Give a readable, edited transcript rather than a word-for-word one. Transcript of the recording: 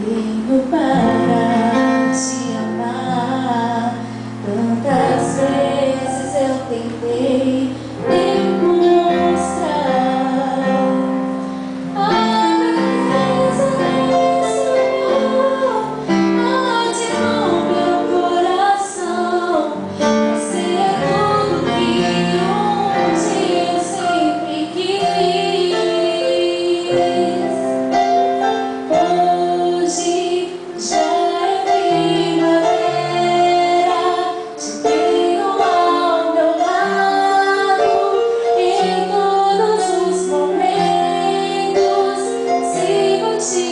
Tenho para te amar. Tantas vezes eu tentei demonstrar a grandeza desse amor. Arde no meu coração. Você é tudo que um dia eu sempre quis. Hoje já é primavera, te tenho ao meu lado. Em todos os momentos sigo te